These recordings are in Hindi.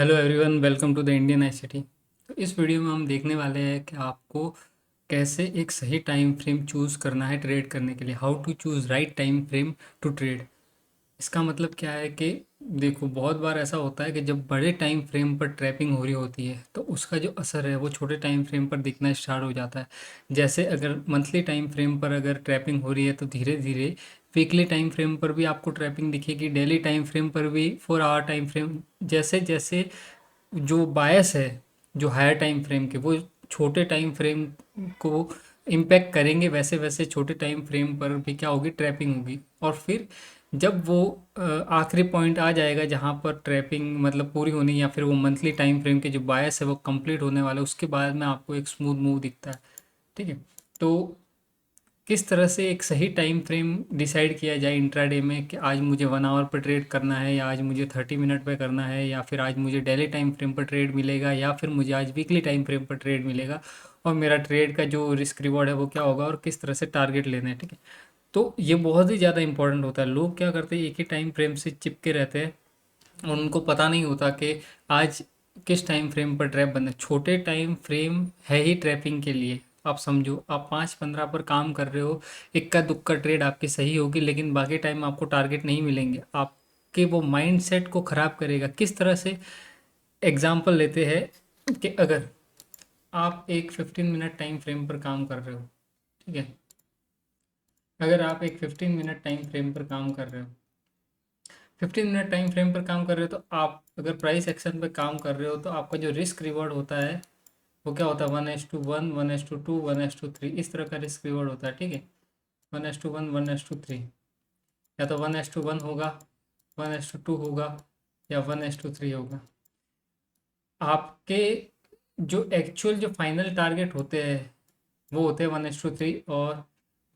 Hello everyone, welcome to the Indian ICT. तो इस वीडियो में हम देखने वाले हैं कि आपको कैसे एक सही टाइम फ्रेम चूज़ करना है ट्रेड करने के लिए। How to choose right time frame to trade. इसका मतलब क्या है कि देखो, बहुत बार ऐसा होता है कि जब बड़े टाइम फ्रेम पर ट्रैपिंग हो रही होती है तो उसका जो असर है वो छोटे टाइम फ्रेम पर दिखना स्टार्ट हो जाता है। जैसे अगर मंथली टाइम फ्रेम पर अगर ट्रैपिंग हो रही है तो धीरे धीरे वीकली टाइम फ्रेम पर भी आपको ट्रैपिंग दिखेगी, डेली टाइम फ्रेम पर भी, 4 आवर टाइम फ्रेम। जैसे जैसे जो बायस है, जो हायर टाइम फ्रेम के, वो छोटे टाइम फ्रेम को इम्पैक्ट करेंगे, वैसे वैसे छोटे टाइम फ्रेम पर भी क्या होगी, ट्रैपिंग होगी। और फिर जब वो आखिरी पॉइंट आ जाएगा जहाँ पर ट्रैपिंग मतलब पूरी होनी, या फिर वो मंथली टाइम फ्रेम के जो बायस है वो कंप्लीट होने वाला है, उसके बाद में आपको एक स्मूथ मूव दिखता है। ठीक है। तो किस तरह से एक सही टाइम फ्रेम डिसाइड किया जाए इंट्राडे में कि आज मुझे 1 आवर पर ट्रेड करना है, या आज मुझे 30 मिनट पे करना है, या फिर आज मुझे डेली टाइम फ्रेम पर ट्रेड मिलेगा, या फिर मुझे आज वीकली टाइम फ्रेम पर ट्रेड मिलेगा, और मेरा ट्रेड का जो रिस्क रिवॉर्ड है वो क्या होगा, और किस तरह से टारगेट लेना है। ठीक है। तो ये बहुत ही ज़्यादा इंपॉर्टेंट होता है। लोग क्या करते हैं, एक ही टाइम फ्रेम से चिपके रहते हैं और उनको पता नहीं होता कि आज किस टाइम फ्रेम पर ट्रैप बनना है। छोटे टाइम फ्रेम है ही ट्रैपिंग के लिए। आप समझो, आप 5-15 पर काम कर रहे हो, इक्का दुक्का ट्रेड आपकी सही होगी, लेकिन बाकी टाइम आपको टारगेट नहीं मिलेंगे। आपके वो माइंड सेट को ख़राब करेगा। किस तरह से, एग्जाम्पल लेते हैं कि अगर आप एक 15 मिनट टाइम फ्रेम पर काम कर रहे हो, ठीक है, अगर आप एक 15 मिनट टाइम फ्रेम पर काम कर रहे हो, 15 मिनट टाइम फ्रेम पर काम कर रहे हो, तो आप अगर प्राइस एक्शन पे काम कर रहे हो तो आपका जो रिस्क रिवॉर्ड होता है वो क्या होता है, 1:1, 1:2, 1:3, इस तरह का रिस्क रिवॉर्ड होता है। ठीक है। 1:1, 1:3, या तो 1:1 होगा, 1:2 होगा, या 1:3 होगा। आपके जो एक्चुअल जो फाइनल टारगेट होते हैं वो होते हैं 1:3, और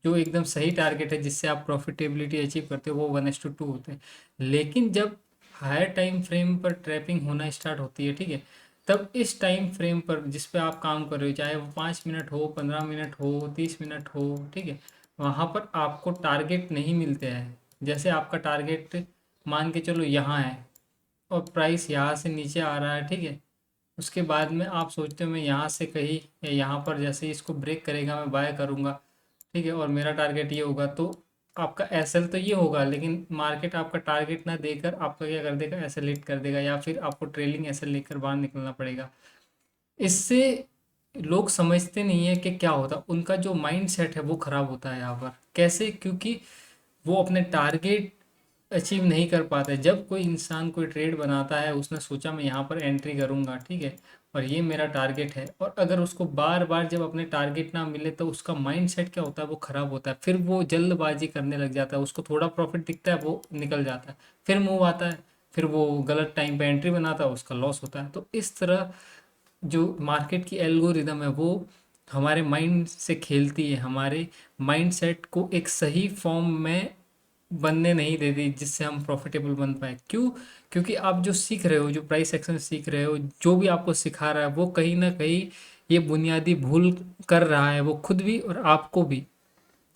जो एकदम सही टारगेट है जिससे आप प्रॉफिटेबिलिटी अचीव करते हो वो 1:2 होते हैं। लेकिन जब हायर टाइम फ्रेम पर ट्रैपिंग होना स्टार्ट होती है, ठीक है, तब इस टाइम फ्रेम पर जिस पे आप काम कर रहे हो, चाहे वो 5 मिनट हो, 15 मिनट हो, 30 मिनट हो, ठीक है, वहाँ पर आपको टारगेट नहीं मिलते हैं। जैसे आपका टारगेट मान के चलो यहाँ है, और प्राइस यहाँ से नीचे आ रहा है, ठीक है, उसके बाद में आप सोचते हो मैं यहाँ से कहीं, या यहाँ पर जैसे ही इसको ब्रेक करेगा मैं बाय करूँगा, ठीक है, और मेरा टारगेट ये होगा, तो आपका एसएल तो ये होगा, लेकिन मार्केट आपका टारगेट ना देकर आपका क्या कर देगा, एसएल हिट कर देगा, या फिर आपको ट्रेलिंग एसएल लेकर बाहर निकलना पड़ेगा। इससे लोग समझते नहीं है कि क्या होता, उनका जो माइंड सेट है वो खराब होता है यहाँ पर। कैसे? क्योंकि वो अपने टारगेट अचीव नहीं कर पाते। जब कोई इंसान कोई ट्रेड बनाता है, उसने सोचा मैं यहाँ पर एंट्री करूँगा, ठीक है, और ये मेरा टारगेट है, और अगर उसको बार बार जब अपने टारगेट ना मिले तो उसका माइंड सेट क्या होता है, वो खराब होता है। फिर वो जल्दबाजी करने लग जाता है, उसको थोड़ा प्रॉफिट दिखता है वो निकल जाता है, फिर मूव आता है, फिर वो गलत टाइम पे एंट्री बनाता है, उसका लॉस होता है। तो इस तरह जो मार्केट की एल्गोरिदम है वो हमारे माइंड से खेलती है, हमारे माइंड सेट को एक सही फॉर्म में बनने नहीं देती, जिससे हम प्रॉफिटेबल बन पाए। क्यों? क्योंकि आप जो सीख रहे हो, जो प्राइस एक्शन सीख रहे हो, जो भी आपको सिखा रहा है वो कहीं ना कहीं ये बुनियादी भूल कर रहा है, वो खुद भी और आपको भी।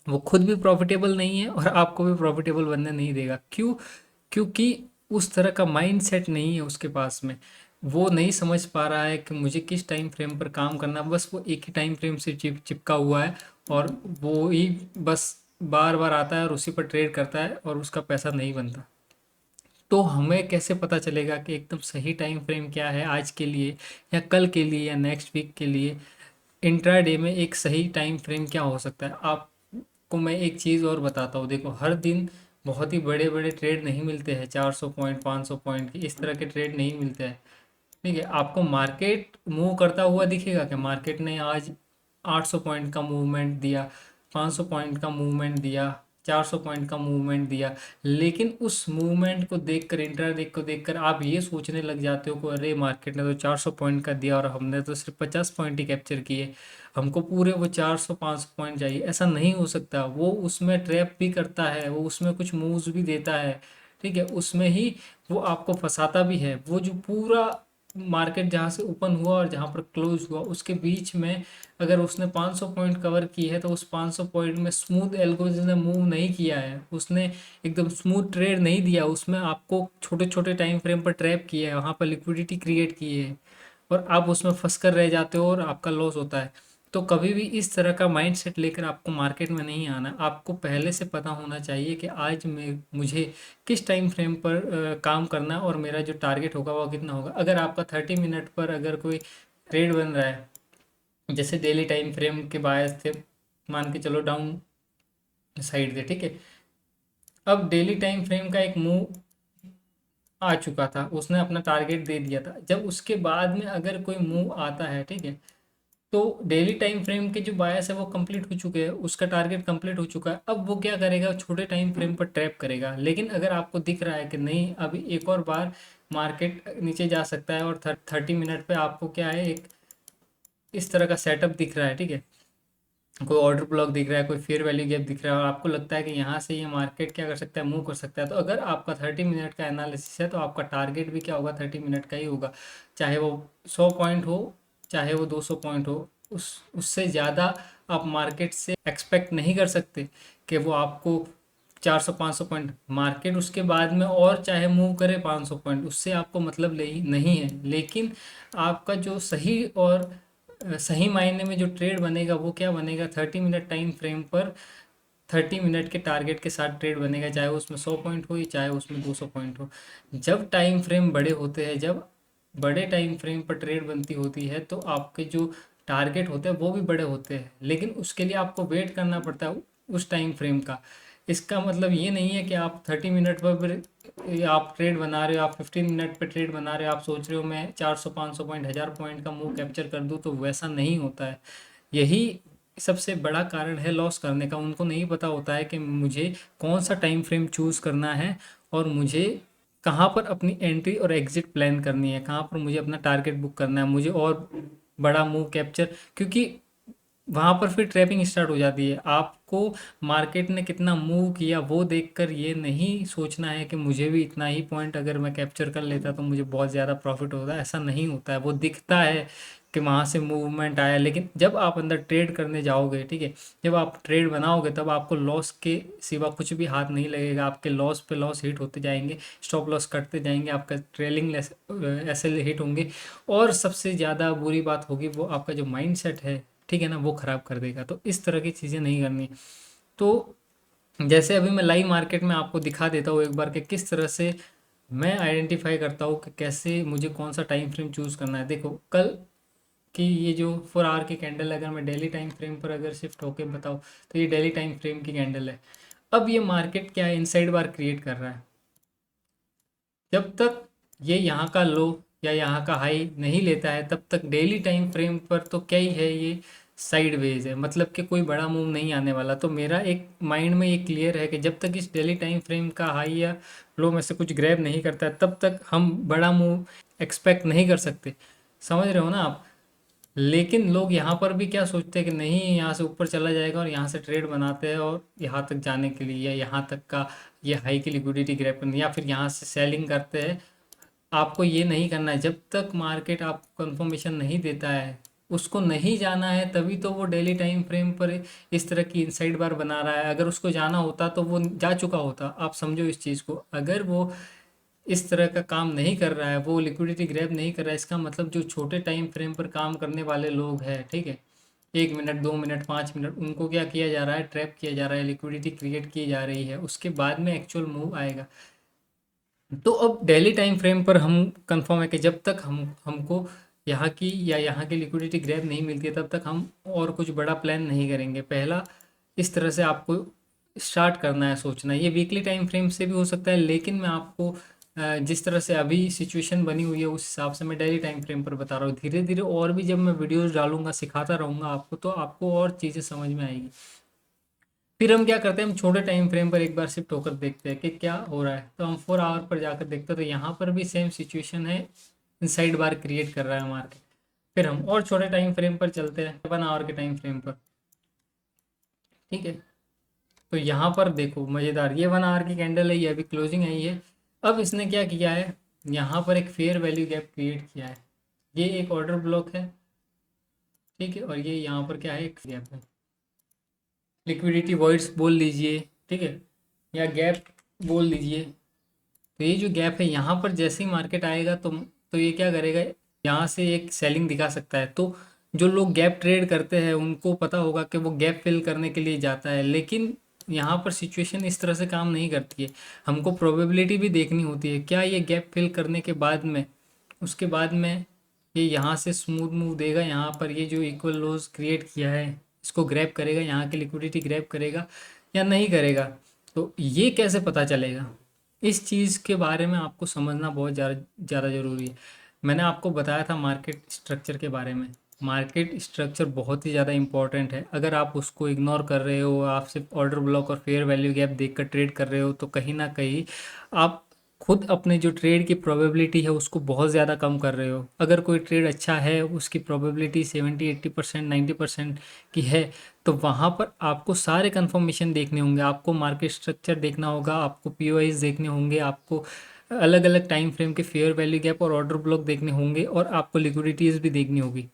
वो खुद भी प्रॉफिटेबल नहीं है और आपको भी प्रॉफिटेबल बनने नहीं देगा। क्यों? क्योंकि उस तरह का माइंड सेट नहीं है उसके पास में। वो नहीं समझ पा रहा है कि मुझे किस टाइम फ्रेम पर काम करना है। बस वो एक ही टाइम फ्रेम से चिपका हुआ है, और वो ही बस बार बार आता है और उसी पर ट्रेड करता है, और उसका पैसा नहीं बनता। तो हमें कैसे पता चलेगा कि एकदम सही टाइम फ्रेम क्या है आज के लिए, या कल के लिए, या नेक्स्ट वीक के लिए? इंट्राडे में एक सही टाइम फ्रेम क्या हो सकता है? आपको मैं एक चीज़ और बताता हूँ। देखो, हर दिन बहुत ही बड़े बड़े ट्रेड नहीं मिलते हैं, 400 पॉइंट, 500 पॉइंट की, इस तरह के ट्रेड नहीं मिलते हैं। ठीक है। आपको मार्केट मूव करता हुआ दिखेगा कि मार्केट ने आज 800 पॉइंट का मूवमेंट दिया, 500 पॉइंट का मूवमेंट दिया, 400 पॉइंट का मूवमेंट दिया, लेकिन उस मूवमेंट को देखकर, इंट्राडे को देखकर आप ये सोचने लग जाते हो कि अरे मार्केट ने तो 400 पॉइंट का दिया और हमने तो सिर्फ 50 पॉइंट ही कैप्चर किए, हमको पूरे वो 400-500 पॉइंट चाहिए। ऐसा नहीं हो सकता। वो उसमें ट्रैप भी करता है, वो उसमें कुछ मूव्स भी देता है, ठीक है, उसमें ही वो आपको फंसाता भी है। वो जो पूरा मार्केट जहाँ से ओपन हुआ और जहाँ पर क्लोज हुआ उसके बीच में अगर उसने 500 पॉइंट कवर की है तो उस 500 पॉइंट में स्मूथ एल्गोरिथम ने मूव नहीं किया है, उसने एकदम स्मूथ ट्रेड नहीं दिया, उसमें आपको छोटे छोटे टाइम फ्रेम पर ट्रैप किया है, वहाँ पर लिक्विडिटी क्रिएट की है और आप उसमें फंस कर रह जाते हो और आपका लॉस होता है। तो कभी भी इस तरह का माइंडसेट लेकर आपको मार्केट में नहीं आना। आपको पहले से पता होना चाहिए कि आज मैं मुझे किस टाइम फ्रेम पर काम करना है और मेरा जो टारगेट होगा वो कितना होगा। अगर आपका 30 मिनट पर अगर कोई ट्रेड बन रहा है, जैसे डेली टाइम फ्रेम के बायस थे, मान के चलो डाउन साइड थे, ठीक है। अब डेली टाइम फ्रेम का एक मूव आ चुका था, उसने अपना टारगेट दे दिया था। जब उसके बाद में अगर कोई मूव आता है, ठीक है, तो डेली टाइम फ्रेम के जो बायस है वो कंप्लीट हो चुके हैं, उसका टारगेट कंप्लीट हो चुका है। अब वो क्या करेगा, छोटे टाइम फ्रेम पर ट्रैप करेगा। लेकिन अगर आपको दिख रहा है कि नहीं अभी एक और बार मार्केट नीचे जा सकता है और 30 मिनट पे आपको क्या है, एक इस तरह का सेटअप दिख रहा है, ठीक है, कोई ऑर्डर ब्लॉक दिख रहा है, कोई फेयर वैल्यू गैप दिख रहा है और आपको लगता है कि यहाँ से ये मार्केट क्या कर सकता है, मूव कर सकता है, तो अगर आपका 30 मिनट का एनालिसिस है तो आपका टारगेट भी क्या होगा, 30 मिनट का ही होगा। चाहे वो 100 पॉइंट हो, चाहे वो 200 पॉइंट हो, उससे ज़्यादा आप मार्केट से एक्सपेक्ट नहीं कर सकते कि वो आपको 400 500 पॉइंट, मार्केट उसके बाद में और चाहे मूव करे 500 पॉइंट, उससे आपको मतलब नहीं है। लेकिन आपका जो सही और सही मायने में जो ट्रेड बनेगा वो क्या बनेगा, 30 मिनट टाइम फ्रेम पर 30 मिनट के टारगेट के साथ ट्रेड बनेगा, चाहे उसमें 100 पॉइंट हो या चाहे उसमें 200 पॉइंट हो। जब टाइम फ्रेम बड़े होते हैं, जब बड़े टाइम फ्रेम पर ट्रेड बनती होती है तो आपके जो टारगेट होते हैं वो भी बड़े होते हैं, लेकिन उसके लिए आपको वेट करना पड़ता है उस टाइम फ्रेम का। इसका मतलब ये नहीं है कि आप 30 मिनट पर आप ट्रेड बना रहे हो, आप 15 मिनट पे ट्रेड बना रहे हो, आप सोच रहे हो मैं 400 500 पॉइंट 1000 पॉइंट का मूव कैप्चर कर दूं, तो वैसा नहीं होता है। यही सबसे बड़ा कारण है लॉस करने का। उनको नहीं पता होता है कि मुझे कौन सा टाइम फ्रेम चूज़ करना है और मुझे कहाँ पर अपनी एंट्री और एग्जिट प्लान करनी है, कहाँ पर मुझे अपना टारगेट बुक करना है, मुझे और बड़ा मूव कैप्चर, क्योंकि वहाँ पर फिर ट्रैपिंग स्टार्ट हो जाती है। आपको मार्केट ने कितना मूव किया वो देखकर ये नहीं सोचना है कि मुझे भी इतना ही पॉइंट अगर मैं कैप्चर कर लेता तो मुझे बहुत ज़्यादा प्रॉफिट होता है, ऐसा नहीं होता है। वो दिखता है कि वहाँ से मूवमेंट आया, लेकिन जब आप अंदर ट्रेड करने जाओगे, ठीक है, जब आप ट्रेड बनाओगे तब आपको लॉस के सिवा कुछ भी हाथ नहीं लगेगा। आपके लॉस पे लॉस हिट होते जाएंगे, स्टॉप लॉस कटते जाएंगे, आपका ट्रेलिंग ऐसे हिट होंगे। और सबसे ज़्यादा बुरी बात होगी वो आपका जो माइंड सेट है, ठीक है ना, वो ख़राब कर देगा। तो इस तरह की चीज़ें नहीं करनी। तो जैसे अभी मैं लाइव मार्केट में आपको दिखा देता हूँ एक बार कि किस तरह से मैं आइडेंटिफाई करता हूँ कि कैसे मुझे कौन सा टाइम फ्रेम चूज़ करना है। देखो कल की ये जो 4 आवर की कैंडल है, अगर मैं डेली टाइम फ्रेम पर अगर शिफ्ट होके बताऊँ तो ये डेली टाइम फ्रेम की कैंडल है। अब ये मार्केट क्या है, इनसाइड बार क्रिएट कर रहा है। जब तक ये यहाँ का लो या यहाँ का हाई नहीं लेता है तब तक डेली टाइम फ्रेम पर तो क्या ही है, ये साइडवेज है, मतलब कि कोई बड़ा मूव नहीं आने वाला। तो मेरा एक माइंड में ये क्लियर है कि जब तक इस डेली टाइम फ्रेम का हाई या लो में से कुछ ग्रैब नहीं करता है तब तक हम बड़ा मूव एक्सपेक्ट नहीं कर सकते। समझ रहे हो ना आप। लेकिन लोग यहाँ पर भी क्या सोचते हैं कि नहीं यहाँ से ऊपर चला जाएगा और यहाँ से ट्रेड बनाते हैं और यहाँ तक जाने के लिए या यहाँ तक का ये हाई की लिक्विडिटी ग्रैब करनी या फिर यहाँ से सेलिंग करते हैं। आपको ये नहीं करना है। जब तक मार्केट आपको कंफर्मेशन नहीं देता है, उसको नहीं जाना है, तभी तो वो डेली टाइम फ्रेम पर इस तरह की इनसाइड बार बना रहा है। अगर उसको जाना होता तो वो जा चुका होता। आप समझो इस चीज़ को। अगर वो इस तरह का काम नहीं कर रहा है, वो लिक्विडिटी ग्रैब नहीं कर रहा है, इसका मतलब जो छोटे टाइम फ्रेम पर काम करने वाले लोग हैं, ठीक है, 1 मिनट 2 मिनट 5 मिनट, उनको क्या किया जा रहा है, ट्रैप किया जा रहा है, लिक्विडिटी क्रिएट की जा रही है, उसके बाद में एक्चुअल मूव आएगा। तो अब डेली टाइम फ्रेम पर हम कंफर्म है कि जब तक हमको यहाँ की या यहाँ की लिक्विडिटी ग्रैब नहीं मिलती है तब तक हम और कुछ बड़ा प्लान नहीं करेंगे। पहला इस तरह से आपको स्टार्ट करना है, सोचना है। ये वीकली टाइम फ्रेम से भी हो सकता है, लेकिन मैं आपको जिस तरह से अभी सिचुएशन बनी हुई है उस हिसाब से मैं डेली टाइम फ्रेम पर बता रहा हूँ। धीरे धीरे और भी जब मैं वीडियोस डालूंगा, सिखाता रहूँगा आपको, तो आपको और चीज़ें समझ में आएगी। फिर हम क्या करते हैं, हम छोटे टाइम फ्रेम पर एक बार शिफ्ट होकर देखते हैं कि क्या हो रहा है। तो हम 4 आवर पर जाकर देखते हैं तो यहाँ पर भी सेम सिचुएशन है, इनसाइड बार क्रिएट कर रहा है मार्केट। फिर हम और छोटे टाइम फ्रेम पर चलते हैं, 1 आवर के टाइम फ्रेम पर, ठीक है। तो यहाँ पर देखो मज़ेदार, ये 1 आवर की कैंडल है, ये अभी क्लोजिंग आई है। अब इसने क्या किया है, यहाँ पर एक फेयर वैल्यू गैप क्रिएट किया है। ये एक ऑर्डर ब्लॉक है, ठीक है, और ये यहाँ पर क्या है, एक गैप है। लिक्विडिटी वॉइड्स बोल लीजिए, ठीक है, या गैप बोल लीजिए। तो ये जो गैप है, यहाँ पर जैसे ही मार्केट आएगा तो ये क्या करेगा, यहाँ से एक सेलिंग दिखा सकता है। तो जो लोग गैप ट्रेड करते हैं उनको पता होगा कि वो गैप फिल करने के लिए जाता है, लेकिन यहाँ पर सिचुएशन इस तरह से काम नहीं करती है। हमको प्रोबेबिलिटी भी देखनी होती है, क्या ये गैप फिल करने के बाद में, उसके बाद में ये यहाँ से स्मूथ मूव देगा, यहाँ पर ये जो इक्वल लोज क्रिएट किया है इसको ग्रैब करेगा, यहाँ की लिक्विडिटी ग्रैब करेगा या नहीं करेगा। तो ये कैसे पता चलेगा, इस चीज़ के बारे में आपको समझना बहुत ज़्यादा ज़रूरी है। मैंने आपको बताया था मार्केट स्ट्रक्चर के बारे में। मार्केट स्ट्रक्चर बहुत ही ज़्यादा इंपॉर्टेंट है। अगर आप उसको इग्नोर कर रहे हो, आप सिर्फ ऑर्डर ब्लॉक और फेयर वैल्यू गैप देखकर ट्रेड कर रहे हो, तो कहीं ना कहीं आप खुद अपने जो ट्रेड की प्रोबेबिलिटी है उसको बहुत ज़्यादा कम कर रहे हो। अगर कोई ट्रेड अच्छा है, उसकी प्रोबेबिलिटी 70-80% 90% की है, तो वहाँ पर आपको सारे कंफर्मेशन देखने होंगे, आपको मार्केट स्ट्रक्चर देखना होगा, आपको पीओआईज देखने होंगे, आपको अलग अलग टाइम फ्रेम के फेयर वैल्यू गैप और ऑर्डर ब्लॉक देखने होंगे, और आपको लिक्विडिटीज़ भी देखनी होगी।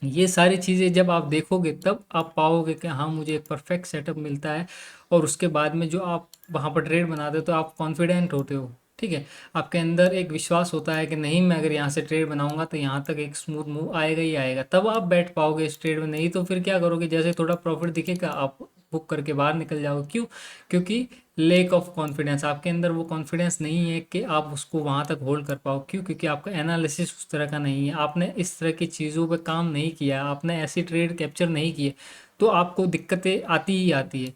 ये सारी चीज़ें जब आप देखोगे तब आप पाओगे कि हाँ, मुझे एक परफेक्ट सेटअप मिलता है। और उसके बाद में जो आप वहाँ पर ट्रेड बनाते हो तो आप कॉन्फिडेंट होते हो, ठीक है। आपके अंदर एक विश्वास होता है कि नहीं, मैं अगर यहाँ से ट्रेड बनाऊंगा तो यहाँ तक एक स्मूथ मूव आएगा ही आएगा, तब आप बैठ पाओगे इस ट्रेड में। नहीं तो फिर क्या करोगे, जैसे थोड़ा प्रॉफिट दिखेगा आप बुक करके बाहर निकल जाओगे। क्यों? क्योंकि लेक ऑफ कॉन्फिडेंस, आपके अंदर वो कॉन्फिडेंस नहीं है कि आप उसको वहाँ तक होल्ड कर पाओ। क्यों? क्योंकि आपका एनालिसिस उस तरह का नहीं है, आपने इस तरह की चीज़ों पे काम नहीं किया, आपने ऐसी ट्रेड कैप्चर नहीं किए, तो आपको दिक्कतें आती ही आती है।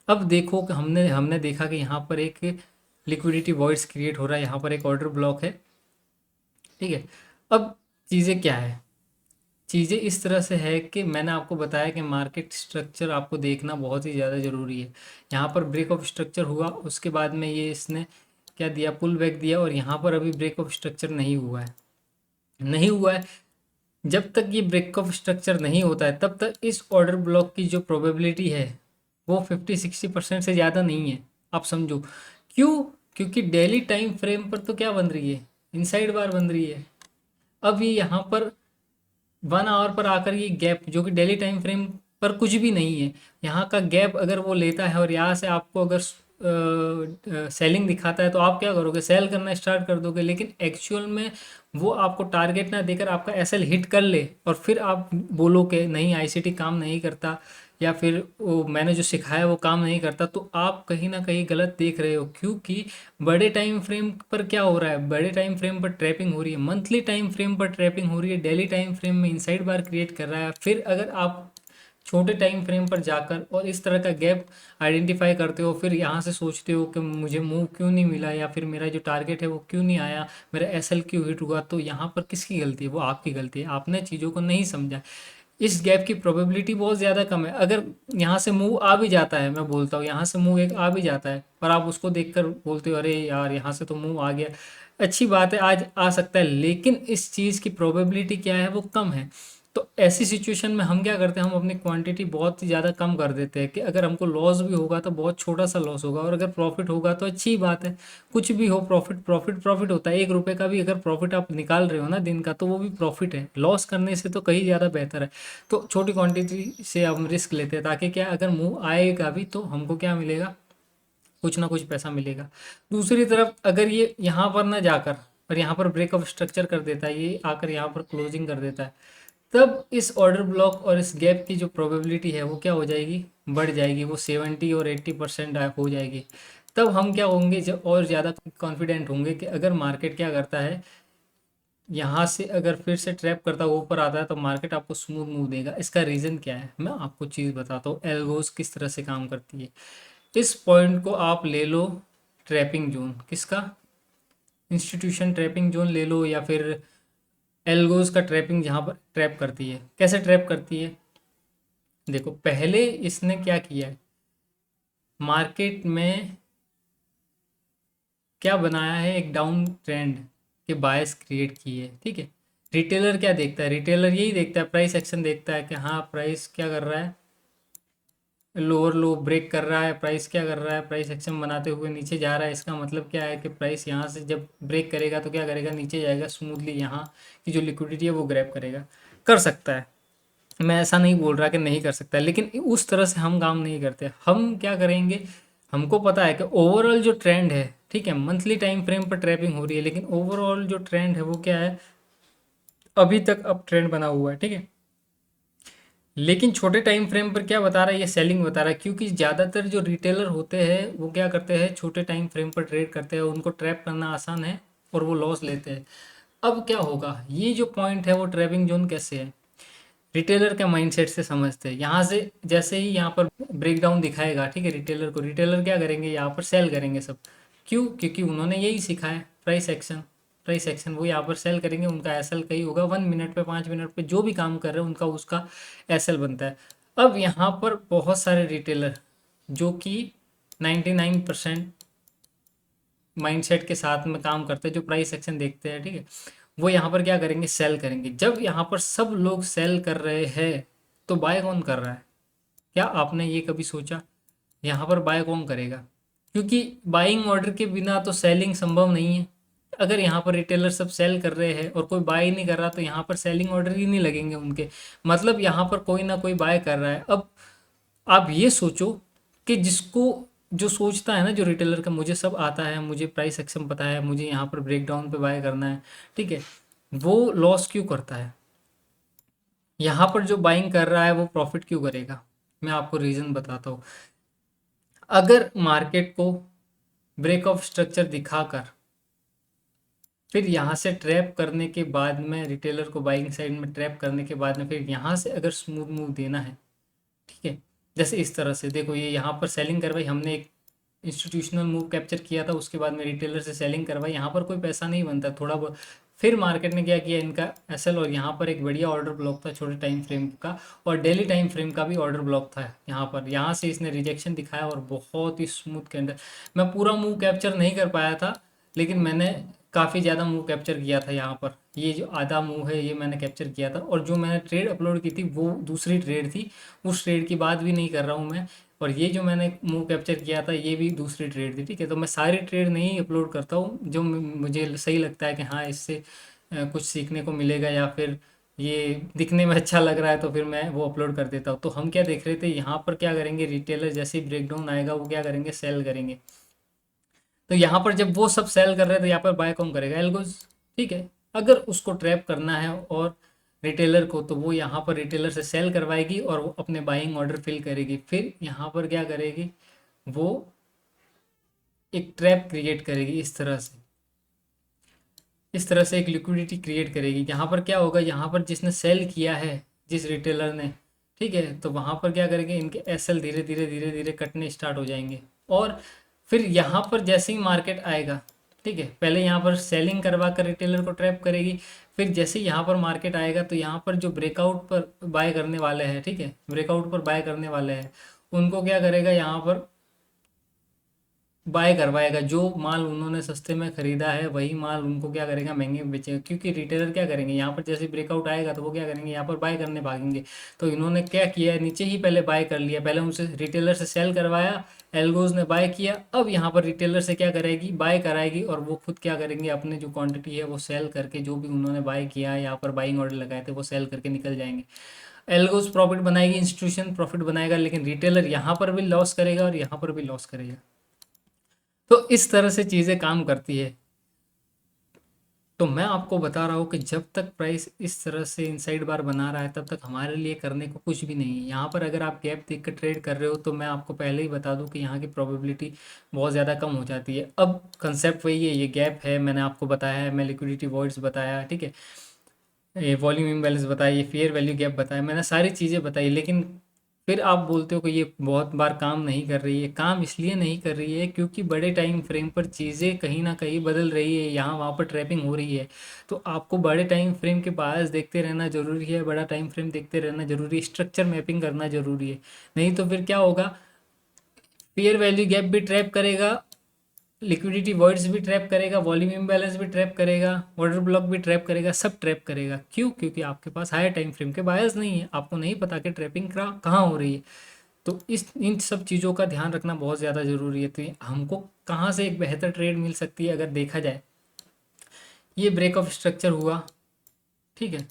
अब देखो कि हमने हमने देखा कि यहाँ पर एक लिक्विडिटी वॉइड्स क्रिएट हो रहा है, यहाँ पर एक ऑर्डर ब्लॉक है, ठीक है। अब चीज़ें क्या है, चीज़ें इस तरह से है कि मैंने आपको बताया कि मार्केट स्ट्रक्चर आपको देखना बहुत ही ज़्यादा ज़रूरी है। यहाँ पर ब्रेक ऑफ स्ट्रक्चर हुआ, उसके बाद में ये इसने क्या दिया, पुल बैक दिया, और यहाँ पर अभी ब्रेक ऑफ स्ट्रक्चर नहीं हुआ है, नहीं हुआ है। जब तक ये ब्रेक ऑफ स्ट्रक्चर नहीं होता है तब तक इस ऑर्डर ब्लॉक की जो प्रोबेबिलिटी है वो 50-60% से ज़्यादा नहीं है, आप समझो। क्यों? क्योंकि डेली टाइम फ्रेम पर तो क्या बन रही है, इनसाइड बार बन रही है। अब ये यहाँ पर 1 आवर पर आकर ये गैप, जो कि डेली टाइम फ्रेम पर कुछ भी नहीं है, यहाँ का गैप अगर वो लेता है और यहाँ से आपको अगर सेलिंग दिखाता है, तो आप क्या करोगे, सेल करना स्टार्ट कर दोगे। लेकिन एक्चुअल में वो आपको टारगेट ना देकर आपका एसएल हिट कर ले, और फिर आप बोलो कि नहीं, आईसीटी काम नहीं करता, या फिर वो मैंने जो सिखाया वो काम नहीं करता, तो आप कहीं ना कहीं गलत देख रहे हो। क्योंकि बड़े टाइम फ्रेम पर क्या हो रहा है, बड़े टाइम फ्रेम पर ट्रैपिंग हो रही है, मंथली टाइम फ्रेम पर ट्रैपिंग हो रही है, डेली टाइम फ्रेम में इनसाइड बार क्रिएट कर रहा है। फिर अगर आप छोटे टाइम फ्रेम पर जाकर और इस तरह का गैप आइडेंटिफाई करते हो, फिर यहाँ से सोचते हो कि मुझे मूव क्यों नहीं मिला, या फिर मेरा जो टारगेट है वो क्यों नहीं आया, मेरा एसएल क्यों हिट हुआ, तो यहाँ पर किसकी गलती है, वो आपकी गलती है, आपने चीज़ों को नहीं समझा। इस गैप की प्रोबेबिलिटी बहुत ज़्यादा कम है। अगर यहाँ से मूव आ भी जाता है, मैं बोलता हूँ यहाँ से मूव एक आ भी जाता है, पर आप उसको देखकर बोलते हो अरे यार यहाँ से तो मूव आ गया, अच्छी बात है, आज आ सकता है, लेकिन इस चीज़ की प्रोबेबिलिटी क्या है, वो कम है। तो ऐसी सिचुएशन में हम क्या करते हैं, हम अपनी क्वांटिटी बहुत ही ज़्यादा कम कर देते हैं कि अगर हमको लॉस भी होगा तो बहुत छोटा सा लॉस होगा, और अगर प्रॉफिट होगा तो अच्छी बात है। कुछ भी हो, प्रॉफिट प्रॉफिट प्रॉफिट होता है। 1 रुपये का भी अगर प्रॉफिट आप निकाल रहे हो ना दिन का, तो वो भी प्रॉफिट है, लॉस करने से तो कहीं ज़्यादा बेहतर है। तो छोटी क्वांटिटी से हम रिस्क लेते हैं, ताकि क्या, अगर मूव आएगा भी तो हमको क्या मिलेगा, कुछ ना कुछ पैसा मिलेगा। दूसरी तरफ अगर ये यहाँ पर ना जाकर और यहाँ पर ब्रेक ऑफ स्ट्रक्चर कर देता है, ये आकर यहाँ पर क्लोजिंग कर देता है, तब इस ऑर्डर ब्लॉक और इस गैप की जो प्रोबेबिलिटी है वो क्या हो जाएगी, बढ़ जाएगी, वो 70 और 80% हो जाएगी। तब हम क्या होंगे, जब और ज़्यादा कॉन्फिडेंट होंगे कि अगर मार्केट क्या करता है, यहाँ से अगर फिर से ट्रैप करता हुआ ऊपर आता है तो मार्केट आपको स्मूथ मूव देगा। इसका रीज़न क्या है, मैं आपको चीज़ बताता हूँ, एल्गोस किस तरह से काम करती है। इस पॉइंट को आप ले लो ट्रैपिंग जोन, किसका, इंस्टीट्यूशन ट्रैपिंग जोन ले लो, या फिर एल्गोस का ट्रैपिंग, जहाँ पर ट्रैप करती है। कैसे ट्रैप करती है, देखो पहले इसने क्या किया है, मार्केट में क्या बनाया है, एक डाउन ट्रेंड के बायस क्रिएट की है, ठीक है। रिटेलर क्या देखता है, रिटेलर यही देखता है, प्राइस एक्शन देखता है कि हाँ प्राइस क्या कर रहा है, लोअर लो ब्रेक कर रहा है, प्राइस क्या कर रहा है, प्राइस एक्शन बनाते हुए नीचे जा रहा है। इसका मतलब क्या है कि प्राइस यहाँ से जब ब्रेक करेगा तो क्या करेगा, नीचे जाएगा स्मूथली, यहाँ की जो लिक्विडिटी है वो ग्रैब करेगा। कर सकता है, मैं ऐसा नहीं बोल रहा कि नहीं कर सकता, लेकिन उस तरह से हम काम नहीं करते। हम क्या करेंगे, हमको पता है कि ओवरऑल जो ट्रेंड है, ठीक है, मंथली टाइम फ्रेम पर ट्रैपिंग हो रही है, लेकिन ओवरऑल जो ट्रेंड है वो क्या है, अभी तक अप ट्रेंड बना हुआ है, ठीक है। लेकिन छोटे टाइम फ्रेम पर क्या बता रहा है, ये सेलिंग बता रहा है, क्योंकि ज़्यादातर जो रिटेलर होते हैं वो क्या करते हैं, छोटे टाइम फ्रेम पर ट्रेड करते हैं, उनको ट्रैप करना आसान है और वो लॉस लेते हैं। अब क्या होगा, ये जो पॉइंट है वो ट्रैपिंग जोन कैसे है, रिटेलर के माइंडसेट से समझते हैं। यहाँ से जैसे ही यहाँ पर ब्रेकडाउन दिखाएगा, ठीक है, रिटेलर को, रिटेलर क्या करेंगे, यहाँ पर सेल करेंगे सब। क्यों, क्योंकि उन्होंने यही सीखा है, प्राइस एक्शन। प्राइस एक्शन वो यहाँ पर सेल करेंगे, उनका एसएल कहीं होगा 1 मिनट पे, 5 मिनट पे जो भी काम कर रहे हैं उनका उसका एसएल बनता है। अब यहाँ पर बहुत सारे रिटेलर जो कि 99% माइंडसेट के साथ में काम करते हैं, जो प्राइस एक्शन देखते हैं, ठीक है, वो यहाँ पर क्या करेंगे, सेल करेंगे। जब यहाँ पर सब लोग सेल कर रहे हैं तो बाय कौन कर रहा है, क्या आपने ये कभी सोचा, यहाँ पर बाय कौन करेगा, क्योंकि बाइंग ऑर्डर के बिना तो सेलिंग संभव नहीं है। अगर यहाँ पर रिटेलर सब सेल कर रहे हैं और कोई बाय नहीं कर रहा तो यहाँ पर सेलिंग ऑर्डर ही नहीं लगेंगे उनके, मतलब यहाँ पर कोई ना कोई बाय कर रहा है। अब आप ये सोचो कि जिसको, जो सोचता है ना, जो रिटेलर का, मुझे सब आता है, मुझे प्राइस एक्शन पता है, मुझे यहाँ पर ब्रेक डाउन पे बाय करना है, ठीक है, वो लॉस क्यों करता है, यहाँ पर जो बाइंग कर रहा है वो प्रॉफिट क्यों करेगा। मैं आपको रीज़न बताता हूँ। अगर मार्केट को ब्रेक ऑफ स्ट्रक्चर दिखाकर फिर यहाँ से ट्रैप करने के बाद में, रिटेलर को बाइंग साइड में ट्रैप करने के बाद में, फिर यहाँ से अगर स्मूथ मूव देना है, ठीक है, जैसे इस तरह से देखो, ये यहाँ पर सेलिंग करवाई हमने, एक इंस्टीट्यूशनल मूव कैप्चर किया था, उसके बाद में रिटेलर से सेलिंग करवाई, यहाँ पर कोई पैसा नहीं बनता, थोड़ा बहुत। फिर मार्केट ने क्या किया, इनका एसएल, और यहाँ पर एक बढ़िया ऑर्डर ब्लॉक था छोटे टाइम फ्रेम का, और डेली टाइम फ्रेम का भी ऑर्डर ब्लॉक था यहाँ पर। यहाँ से इसने रिजेक्शन दिखाया और बहुत ही स्मूथ के अंदर, मैं पूरा मूव कैप्चर नहीं कर पाया था, लेकिन मैंने काफ़ी ज़्यादा मूव कैप्चर किया था यहाँ पर। ये जो आधा मूव है ये मैंने कैप्चर किया था, और जो मैंने ट्रेड अपलोड की थी वो दूसरी ट्रेड थी, उस ट्रेड की बात भी नहीं कर रहा हूँ मैं। और ये जो मैंने मूव कैप्चर किया था ये भी दूसरी ट्रेड थी, ठीक है। तो मैं सारी ट्रेड नहीं अपलोड करता हूँ, जो मुझे सही लगता है कि हाँ इससे कुछ सीखने को मिलेगा, या फिर ये दिखने में अच्छा लग रहा है, तो फिर मैं वो अपलोड कर देता हूँ। तो हम क्या देख रहे थे, यहाँ पर क्या करेंगे, रिटेलर जैसे ही ब्रेकडाउन आएगा वो क्या करेंगे, सेल करेंगे। तो यहाँ पर जब वो सब सेल कर रहे हैं तो यहाँ पर बाय कौन करेगा, एल्गोज, ठीक है। अगर उसको ट्रैप करना है और रिटेलर को, तो वो यहाँ पर रिटेलर से सेल करवाएगी और वो अपने बाइंग ऑर्डर फिल करेगी। फिर यहाँ पर क्या करेगी, वो एक ट्रैप क्रिएट करेगी इस तरह से, इस तरह से एक लिक्विडिटी क्रिएट करेगी। यहाँ पर क्या होगा, यहाँ पर जिसने सेल किया है, जिस रिटेलर ने, ठीक है, तो वहाँ पर क्या करेंगे, इनके एसएल धीरे धीरे धीरे धीरे कटने स्टार्ट हो जाएंगे। और फिर यहाँ पर जैसे ही मार्केट आएगा, ठीक है, पहले यहाँ पर सेलिंग करवा कर रिटेलर को ट्रैप करेगी, फिर जैसे ही यहाँ पर मार्केट आएगा तो यहाँ पर जो ब्रेकआउट पर बाय करने वाले हैं, ठीक है, ब्रेकआउट पर बाय करने वाले हैं, उनको क्या करेगा, यहाँ पर बाय करवाएगा। जो माल उन्होंने सस्ते में खरीदा है वही माल उनको क्या करेगा, महंगे में बेचेगा। क्योंकि रिटेलर क्या करेंगे, यहाँ पर जैसे ब्रेकआउट आएगा तो वो क्या करेंगे, यहाँ पर बाय करने भागेंगे। तो इन्होंने क्या किया है, नीचे ही पहले बाय कर लिया, पहले उनसे रिटेलर से सेल करवाया, एल्गोज ने बाय किया, अब यहाँ पर रिटेलर से क्या करेगी, बाय कराएगी, और वो खुद क्या करेंगे, अपने जो क्वांटिटी है वो सेल करके, जो भी उन्होंने बाय किया है, यहाँ पर बाइंग ऑर्डर लगाए थे, वो सेल करके निकल जाएंगे। एल्गोज प्रॉफिट बनाएगी, इंस्टीट्यूशन प्रॉफिट बनाएगा, लेकिन रिटेलर यहाँ पर भी लॉस करेगा और यहाँ पर भी लॉस करेगा। तो इस तरह से चीज़ें काम करती है। तो मैं आपको बता रहा हूँ कि जब तक प्राइस इस तरह से इनसाइड बार बना रहा है तब तक हमारे लिए करने को कुछ भी नहीं है। यहाँ पर अगर आप गैप देख कर ट्रेड कर रहे हो तो मैं आपको पहले ही बता दूँ कि यहाँ की प्रोबेबिलिटी बहुत ज़्यादा कम हो जाती है। अब कंसेप्ट वही है, ये गैप है, मैंने आपको बताया है, मैं लिक्विडिटी वॉइड्स बताया, ठीक है, ये वॉल्यूम इम्बैलेंस बताया, ये फेयर वैल्यू गैप बताया, मैंने सारी चीज़ें बताई। लेकिन फिर आप बोलते हो कि ये बहुत बार काम नहीं कर रही है। काम इसलिए नहीं कर रही है क्योंकि बड़े टाइम फ्रेम पर चीज़ें कहीं ना कहीं बदल रही है, यहाँ वहाँ पर ट्रैपिंग हो रही है। तो आपको बड़े टाइम फ्रेम के बायस देखते रहना ज़रूरी है, बड़ा टाइम फ्रेम देखते रहना ज़रूरी है, स्ट्रक्चर मैपिंग करना ज़रूरी है। नहीं तो फिर क्या होगा, फेयर वैल्यू गैप भी ट्रैप करेगा, लिक्विडिटी वॉइड्स भी ट्रैप करेगा, वॉल्यूम इम्बैलेंस भी ट्रैप करेगा, ऑर्डर ब्लॉक भी ट्रैप करेगा, सब ट्रैप करेगा। क्यों? क्योंकि आपके पास हायर टाइम फ्रेम के बायस नहीं है, आपको नहीं पता कि ट्रैपिंग कहाँ हो रही है। तो इस इन सब चीज़ों का ध्यान रखना बहुत ज़्यादा ज़रूरी है। तो हमको कहाँ से एक बेहतर ट्रेड मिल सकती है अगर देखा जाए, ये ब्रेक ऑफ स्ट्रक्चर हुआ, ठीक है।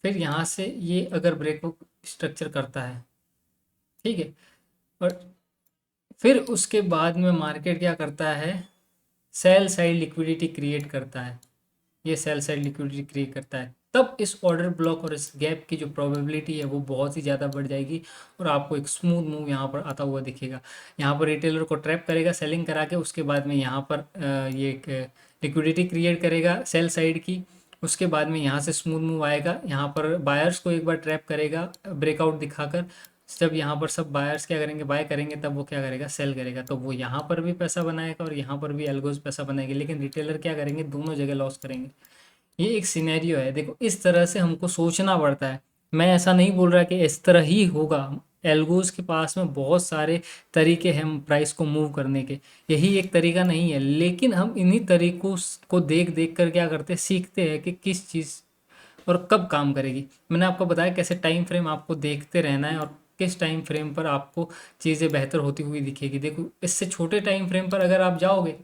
फिर यहाँ से ये अगर ब्रेक ऑफ स्ट्रक्चर करता है, ठीक है, और फिर उसके बाद में मार्केट क्या करता है, सेल साइड लिक्विडिटी क्रिएट करता है। ये सेल साइड लिक्विडिटी क्रिएट करता है, तब इस ऑर्डर ब्लॉक और इस गैप की जो प्रोबेबिलिटी है वो बहुत ही ज़्यादा बढ़ जाएगी और आपको एक स्मूथ मूव यहाँ पर आता हुआ दिखेगा। यहाँ पर रिटेलर को ट्रैप करेगा सेलिंग करा के, उसके बाद में यहाँ पर ये एक लिक्विडिटी क्रिएट करेगा सेल साइड की। उसके बाद में यहाँ से स्मूथ मूव आएगा, यहाँ पर बायर्स को एक बार ट्रैप करेगा ब्रेकआउट दिखाकर। जब यहाँ पर सब बायर्स क्या करेंगे, बाय करेंगे, तब वो क्या करेगा, सेल करेगा। तो वो यहाँ पर भी पैसा बनाएगा और यहाँ पर भी एल्गोज पैसा बनाएगी, लेकिन रिटेलर क्या करेंगे, दोनों जगह लॉस करेंगे। ये एक सिनेरियो है। देखो इस तरह से हमको सोचना पड़ता है। मैं ऐसा नहीं बोल रहा कि इस तरह ही होगा। एल्गोज के पास में बहुत सारे तरीके हैं प्राइस को मूव करने के, यही एक तरीका नहीं है। लेकिन हम इन्हीं तरीकों को देख देख कर क्या करते हैं, सीखते हैं कि किस चीज़ और कब काम करेगी। मैंने आपको बताया कैसे टाइम फ्रेम आपको देखते रहना है और किस टाइम फ्रेम पर आपको चीज़ें बेहतर होती हुई दिखेगी। देखो इससे छोटे टाइम फ्रेम पर अगर आप जाओगे,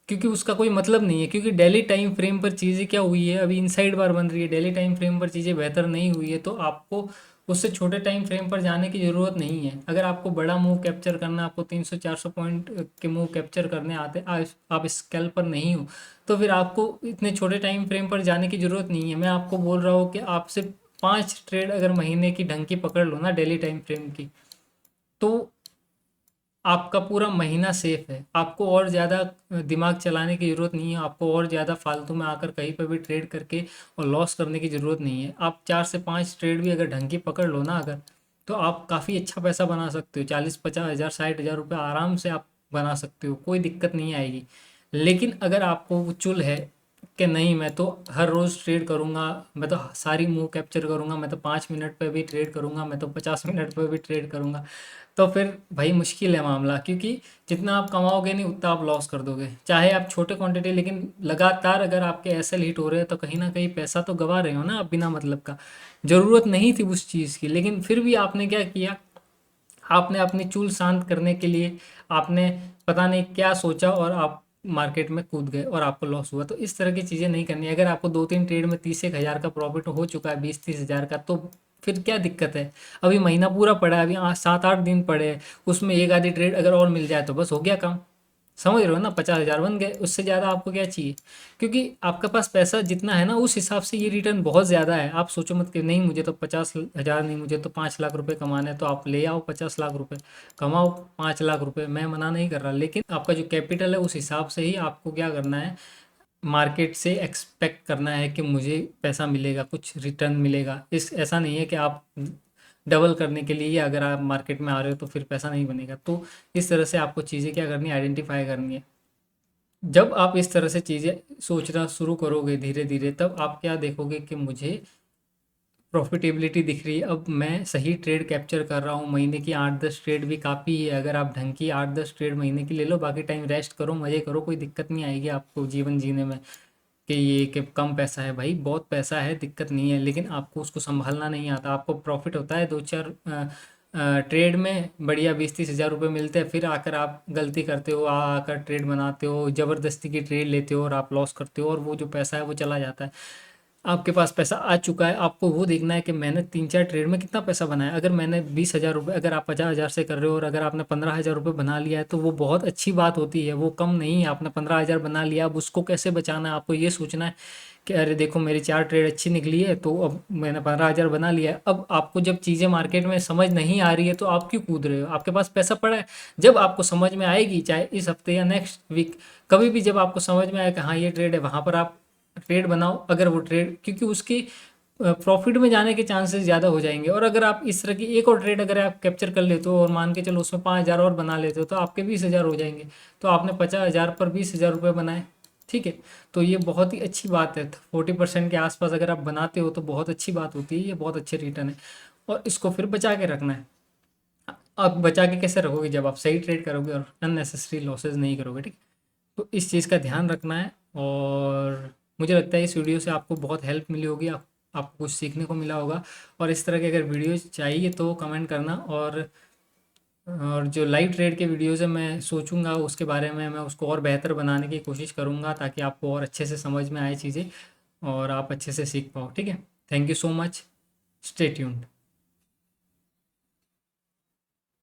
क्योंकि उसका कोई मतलब नहीं है, क्योंकि डेली टाइम फ्रेम पर चीज़ें क्या हुई है, अभी इनसाइड बार बन रही है, डेली टाइम फ्रेम पर चीज़ें बेहतर नहीं हुई है, तो आपको उससे छोटे टाइम फ्रेम पर जाने की ज़रूरत नहीं है। अगर आपको बड़ा मूव कैप्चर करना, आपको 300-400 पॉइंट के मूव कैप्चर करने आते, आप स्केल पर नहीं हो, तो फिर आपको इतने छोटे टाइम फ्रेम पर जाने की ज़रूरत नहीं है। मैं आपको बोल रहा हूँ कि आप सिर्फ 5 ट्रेड अगर महीने की ढंग की पकड़ लो ना डेली टाइम फ्रेम की, तो आपका पूरा महीना सेफ है। आपको और ज़्यादा दिमाग चलाने की ज़रूरत नहीं है, आपको और ज़्यादा फालतू में आकर कहीं पर भी ट्रेड करके और लॉस करने की ज़रूरत नहीं है। आप 4 से 5 ट्रेड भी अगर ढंग की पकड़ लो ना अगर, तो आप काफ़ी अच्छा पैसा बना सकते हो। 40-50 हज़ार 60 हज़ार रुपये आराम से आप बना सकते हो, कोई दिक्कत नहीं आएगी। लेकिन अगर आपको वो चुल है कि नहीं मैं तो हर रोज़ ट्रेड करूँगा, मैं तो सारी मूव कैप्चर करूँगा, मैं तो 5 मिनट पे भी ट्रेड करूँगा, मैं तो 50 मिनट पे भी ट्रेड करूँगा, तो फिर भाई मुश्किल है मामला। क्योंकि जितना आप कमाओगे नहीं उतना आप लॉस कर दोगे, चाहे आप छोटे क्वांटिटी, लेकिन लगातार अगर आपके एसएल हिट हो रहे हैं तो कहीं ना कहीं पैसा तो गवा रहे हो ना आप बिना मतलब का। ज़रूरत नहीं थी उस चीज़ की, लेकिन फिर भी आपने क्या किया, आपने अपनी चूल शांत करने के लिए आपने पता नहीं क्या सोचा और आप मार्केट में कूद गए और आपको लॉस हुआ। तो इस तरह की चीज़ें नहीं करनी। अगर आपको 2-3 ट्रेड में 30-1 हज़ार का प्रॉफिट हो चुका है, 20-30 हज़ार का, तो फिर क्या दिक्कत है। अभी महीना पूरा पड़ा है, अभी 7-8 दिन पड़े हैं, उसमें एक आधी ट्रेड अगर और मिल जाए तो बस हो गया काम। समझ रहे हो ना, 50 हज़ार बन गए, उससे ज़्यादा आपको क्या चाहिए। क्योंकि आपके पास पैसा जितना है ना उस हिसाब से ये रिटर्न बहुत ज़्यादा है। आप सोचो मत कि नहीं मुझे तो 50 हज़ार नहीं, मुझे तो 5 लाख रुपए कमाने हैं, तो आप ले आओ 50 लाख रुपए, कमाओ 5 लाख रुपए, मैं मना नहीं कर रहा। लेकिन आपका जो कैपिटल है उस हिसाब से ही आपको क्या करना है, मार्केट से एक्सपेक्ट करना है कि मुझे पैसा मिलेगा, कुछ रिटर्न मिलेगा। इस ऐसा नहीं है कि आप डबल करने के लिए अगर आप मार्केट में आ रहे हो तो फिर पैसा नहीं बनेगा। तो इस तरह से आपको चीज़ें क्या करनी है, आइडेंटिफाई करनी है। जब आप इस तरह से चीज़ें सोचना शुरू करोगे धीरे धीरे, तब आप क्या देखोगे कि मुझे प्रॉफिटेबिलिटी दिख रही है, अब मैं सही ट्रेड कैप्चर कर रहा हूँ। महीने की 8-10 ट्रेड भी काफ़ी है। अगर आप ढंग की 8-10 ट्रेड महीने की ले लो, बाकी टाइम रेस्ट करो, मज़े करो, कोई दिक्कत नहीं आएगी आपको जीवन जीने में। कि ये कि कम पैसा है, भाई बहुत पैसा है, दिक्कत नहीं है, लेकिन आपको उसको संभालना नहीं आता। आपको प्रॉफिट होता है 2-4 ट्रेड में, बढ़िया 20-30 हज़ार रुपये मिलते हैं, फिर आकर आप गलती करते हो, आकर ट्रेड बनाते हो, ज़बरदस्ती की ट्रेड लेते हो और आप लॉस करते हो, और वो जो पैसा है वो चला जाता है। आपके पास पैसा आ चुका है, आपको वो देखना है कि मैंने 3-4 ट्रेड में कितना पैसा बनाया। अगर मैंने 20 हज़ार रुपये, अगर आप 50 हज़ार से कर रहे हो और अगर आपने 15 हज़ार रुपये बना लिया है तो वो बहुत अच्छी बात होती है, वो कम नहीं है। आपने 15 हज़ार बना लिया, अब उसको कैसे बचाना है, आपको ये सोचना है कि अरे देखो मेरी 4 ट्रेड अच्छी निकली है तो अब मैंने 15 हज़ार बना लिया है। अब आपको जब चीज़ें मार्केट में समझ नहीं आ रही है तो आप क्यों कूद रहे हो, आपके पास पैसा पड़ा है। जब आपको समझ में आएगी, चाहे इस हफ्ते या नेक्स्ट वीक, कभी भी जब आपको समझ में आए कि हाँ ये ट्रेड है, वहाँ पर आप ट्रेड बनाओ। अगर वो ट्रेड, क्योंकि उसकी प्रॉफिट में जाने के चांसेस ज़्यादा हो जाएंगे। और अगर आप इस तरह की एक और ट्रेड अगर आप कैप्चर कर लेते हो और मान के चलो उसमें 5 हज़ार और बना लेते हो, तो आपके 20 हज़ार हो जाएंगे। तो आपने 50 हज़ार पर 20 हज़ार रुपये बनाए, ठीक है। तो ये बहुत ही अच्छी बात है। 40% के आसपास अगर आप बनाते हो तो बहुत अच्छी बात होती है, ये बहुत अच्छे रिटर्न है। और इसको फिर बचा के रखना है। आप बचा के कैसे रखोगे, जब आप सही ट्रेड करोगे और अननेसेसरी लॉसेज नहीं करोगे, ठीक। तो इस चीज़ का ध्यान रखना है। और मुझे लगता है इस वीडियो से आपको बहुत हेल्प मिली होगी। आपको कुछ सीखने को मिला होगा। और इस तरह के अगर वीडियोज़ चाहिए तो कमेंट करना। और जो लाइव ट्रेड के वीडियोज़ है मैं सोचूंगा उसके बारे में, मैं उसको और बेहतर बनाने की कोशिश करूंगा ताकि आपको और अच्छे से समझ में आए चीज़ें और आप अच्छे से सीख पाओ। ठीक है, thank you so much, stay tuned.